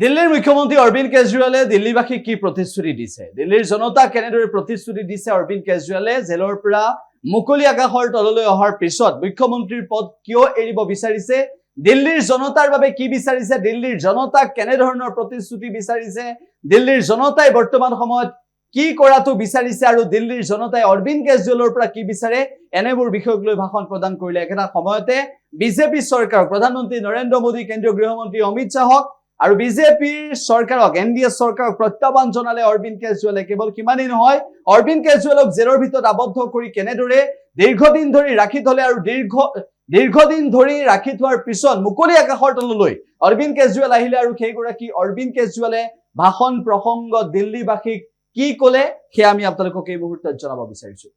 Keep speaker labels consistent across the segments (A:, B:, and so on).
A: দিল্লীৰ মুখ্যমন্ত্ৰী অৰবিন্দ কেজৰিৱালে দিল্লীবাসীক কি প্ৰতিশ্ৰুতি দিছে, দিল্লীৰ জনতাক কেনেদৰে প্ৰতিশ্ৰুতি দিছে অৰবিন্দ কেজৰিৱালে জেলৰ পৰা মুকলি আকাশৰ তললৈ অহাৰ পিছত মুখ্যমন্ত্ৰীৰ পদ কিয় এৰিব বিচাৰিছে, দিল্লীৰ জনতাৰ বাবে কি বিচাৰিছে, দিল্লীৰ জনতাক কেনেধৰণৰ প্ৰতিশ্ৰুতি বিচাৰিছে, দিল্লীৰ জনতাই বৰ্তমান সময়ত কি কৰাটো বিচাৰিছে আৰু দিল্লীৰ জনতাই অৰবিন্দ কেজৰিৱালৰ পৰা কি বিচাৰে, এনেবোৰ বিষয়ক লৈ ভাষণ প্ৰদান কৰিলে। একেটা সময়তে বিজেপি চৰকাৰক প্ৰধানমন্ত্ৰী নৰেন্দ্ৰ মোদী, কেন্দ্ৰীয় গৃহমন্ত্ৰী অমিত শাহক আৰু বিজেপিৰ চৰকাৰক এনডিএ চৰকাৰক প্ৰত্যাহ্বান জনালে অৰবিন্দ কেজৰিৱালে। কেৱল সিমানেই নহয়, অৰবিন্দ কেজৰিৱালক জেলৰ ভিতৰত আবদ্ধ কৰি কেনেদৰে দীৰ্ঘদিন ধৰি ৰাখি থলে আৰু দীৰ্ঘদিন ধৰি ৰাখি থোৱাৰ পিছত মুকলি আকাশৰ তললৈ অৰবিন্দ কেজৰিৱাল আহিলে আৰু সেইগৰাকী অৰবিন্দ কেজৰিৱালে ভাষণ প্ৰসংগত দিল্লীবাসীক কি কলে সেয়া আমি আপোনালোকক এই মুহূৰ্তত জনাব বিচাৰিছো।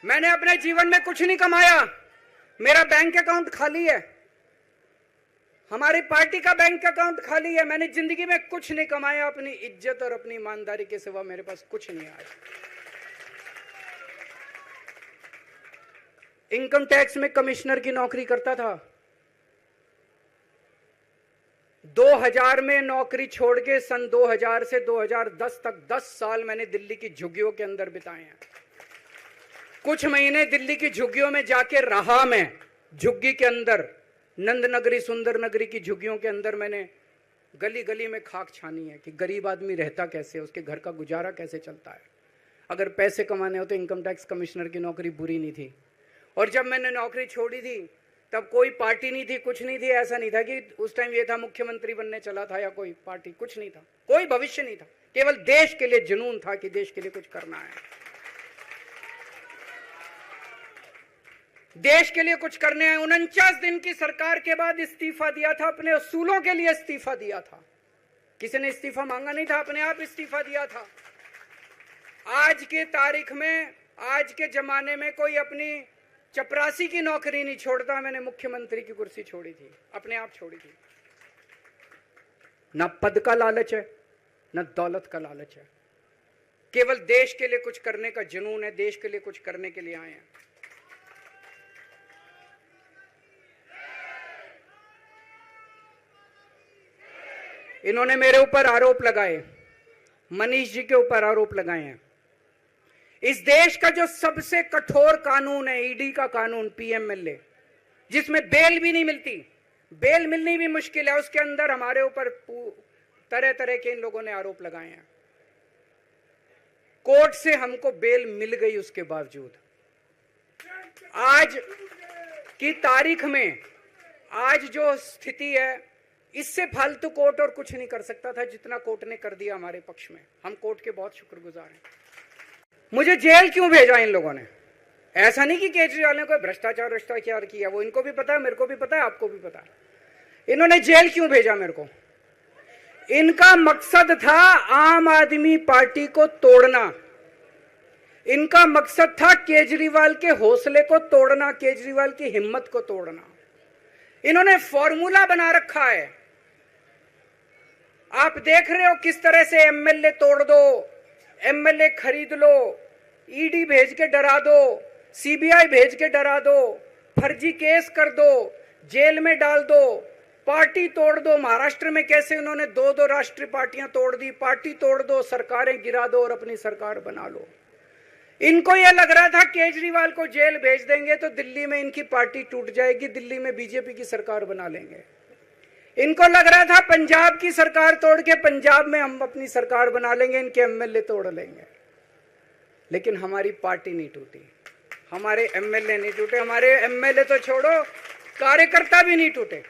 B: मैंने अपने जीवन में कुछ नहीं कमाया, मेरा बैंक अकाउंट खाली है, हमारी पार्टी का बैंक अकाउंट खाली है। मैंने जिंदगी में कुछ नहीं कमाया, अपनी इज्जत और अपनी ईमानदारी के सिवा मेरे पास कुछ नहीं आया। इनकम टैक्स में कमिश्नर की नौकरी करता था, 2000 में नौकरी छोड़ के सन 2000 से 2010 तक 10 साल मैंने दिल्ली की झुग्गियों के अंदर बिताए हैं। कुछ महीने दिल्ली की झुग्गियों में जाके रहा मैं, झुग्गी के अंदर, नंद नगरी, सुंदर नगरी की झुग्गियों के अंदर मैंने गली गली में खाक छानी है कि गरीब आदमी रहता कैसे, उसके घर का गुजारा कैसे चलता है। अगर पैसे कमाने हो तो इनकम टैक्स कमिश्नर की नौकरी बुरी नहीं थी। और जब मैंने नौकरी छोड़ी थी तब कोई पार्टी नहीं थी, कुछ नहीं थी। ऐसा नहीं था कि उस टाइम ये था मुख्यमंत्री बनने चला था या कोई पार्टी, कुछ नहीं था, कोई भविष्य नहीं था। केवल देश के लिए जुनून था कि देश के लिए कुछ करना है, देश के लिए कुछ करने हैं। 49 दिन की सरकार के बाद इस्तीफा दिया था, अपने असूलों के लिए इस्तीफा दिया था। किसी ने इस्तीफा मांगा नहीं था, अपने आप इस्तीफा दिया था। आज के तारीख में, आज के जमाने में कोई अपनी चपरासी की नौकरी नहीं छोड़ता। मैंने मुख्यमंत्री की कुर्सी छोड़ी थी, अपने आप छोड़ी थी। ना पद का लालच है, ना दौलत का लालच है, केवल देश के लिए कुछ करने का जुनून है, देश के लिए कुछ करने के लिए आए हैं। इन्होंने मेरे ऊपर आरोप लगाए, मनीष जी के ऊपर आरोप लगाए हैं। इस देश का जो सबसे कठोर कानून है, ईडी का कानून, पीएमएलए, जिसमें बेल भी नहीं मिलती, बेल मिलनी भी मुश्किल है, उसके अंदर हमारे ऊपर तरह तरह के इन लोगों ने आरोप लगाए हैं। कोर्ट से हमको बेल मिल गई, उसके बावजूद आज की तारीख में, आज जो स्थिति है, इससे फालतू कोर्ट और कुछ नहीं कर सकता था जितना कोर्ट ने कर दिया हमारे पक्ष में। हम कोर्ट के बहुत शुक्रगुजार हैं। मुझे जेल क्यों भेजा इन लोगों ने? ऐसा नहीं कि केजरीवाल ने कोई भ्रष्टाचार किया, वो इनको भी पता है, मेरे को भी पता है, आपको भी पता है। इन्होंने जेल क्यों भेजा मेरे को? इनका मकसद था आम आदमी पार्टी को तोड़ना। इनका मकसद था केजरीवाल के हौसले को तोड़ना, केजरीवाल की हिम्मत को तोड़ना। इन्होंने फॉर्मूला बना रखा है, आप देख रहे हो किस तरह से एमएलए तोड़ दो, एमएलए खरीद लो, ईडी भेज के डरा दो, सीबीआई भेज के डरा दो, फर्जी केस कर दो, जेल में डाल दो, पार्टी तोड़ दो। महाराष्ट्र में कैसे उन्होंने 2-2 राष्ट्रीय पार्टियां तोड़ दी, पार्टी तोड़ दो, सरकारें गिरा दो और अपनी सरकार बना लो। इनको यह लग रहा था केजरीवाल को जेल भेज देंगे तो दिल्ली में इनकी पार्टी टूट जाएगी, दिल्ली में बीजेपी की सरकार बना लेंगे। इनको लग रहा था पंजाब की सरकार तोड़ के पंजाब में हम अपनी सरकार बना लेंगे, इनके एमएलए तोड़ लेंगे। लेकिन हमारी पार्टी नहीं टूटी, हमारे एमएलए नहीं टूटे, हमारे एमएलए तो छोड़ो, कार्यकर्ता भी नहीं टूटे।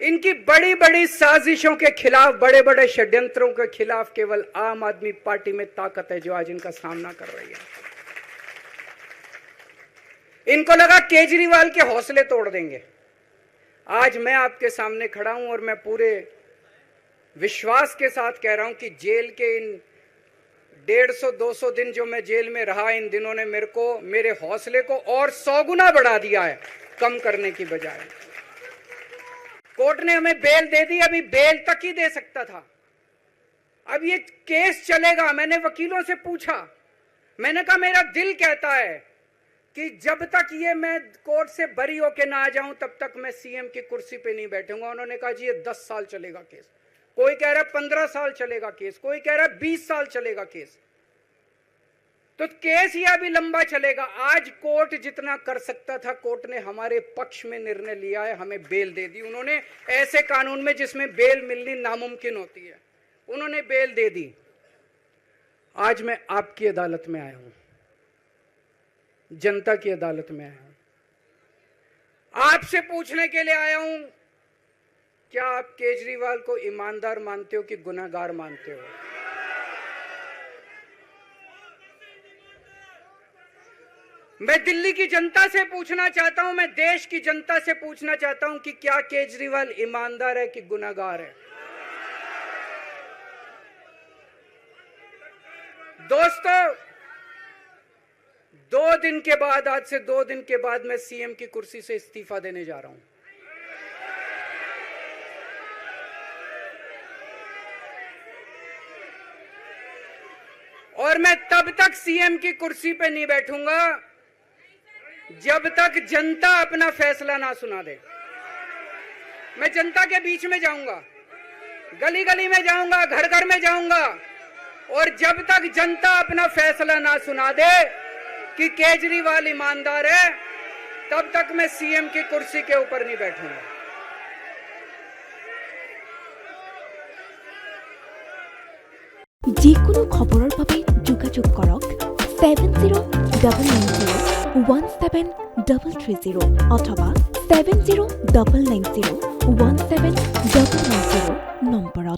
B: इनकी बड़ी बड़ी साजिशों के खिलाफ, बड़े बड़े षड्यंत्रों के खिलाफ केवल आम आदमी पार्टी में ताकत है जो आज इनका सामना कर रही है। इनको लगा केजरीवाल के हौसले तोड़ देंगे। आज मैं आपके सामने खड़ा हूं और मैं पूरे विश्वास के साथ कह रहा हूं कि जेल के इन 150-200 दिन जो मैं जेल में रहा, इन दिनों ने मेरे हौसले को और 100 गुना बढ़ा दिया है, कम करने की बजाय। कोर्ट ने हमें बेल दे दी, अभी बेल तक ही दे सकता था। अब ये केस चलेगा। मैंने वकीलों से पूछा, मैंने कहा मेरा दिल कहता है कि जब तक ये मैं कोर्ट से बरी होके ना आ जाऊं तब तक मैं सीएम की कुर्सी पे नहीं बैठूंगा। उन्होंने कहा जी ये 10 साल चलेगा केस। कोई कह रहा है 15 साल चलेगा केस, कोई कह रहा है 20 साल चलेगा केस। तो केस यह भी लंबा चलेगा। आज कोर्ट जितना कर सकता था, कोर्ट ने हमारे पक्ष में निर्णय लिया है, हमें बेल दे दी। उन्होंने ऐसे कानून में जिसमें बेल मिलनी नामुमकिन होती है, उन्होंने बेल दे दी। आज मैं आपकी अदालत में आया हूं, जनता की अदालत में आया हूं, आपसे पूछने के लिए आया हूं, क्या आप केजरीवाल को ईमानदार मानते हो कि गुनहगार मानते हो? मैं दिल्ली की जनता से पूछना चाहता हूं, मैं देश की जनता से पूछना चाहता हूं कि क्या केजरीवाल ईमानदार है कि गुनहगार है? दोस्तों, 2 दिन के बाद, आज से 2 दिन के बाद मैं सीएम की कुर्सी से इस्तीफा देने जा रहा हूं। और मैं तब तक सीएम की कुर्सी पे नहीं बैठूंगा जब तक जनता अपना फैसला ना सुना दे। मैं जनता के बीच में जाऊंगा, गली गली में जाऊंगा, घर घर में जाऊंगा, और जब तक जनता अपना फैसला ना सुना दे कि केजरीवाल ईमानदार है, तब तक मैं सीएम की कुर्सी के ऊपर नहीं बैठूंगा।
C: যিকোনো খবৰৰ বাবে যোগাযোগ কৰক 7099017330 অথবা 7099017990 নম্বৰত।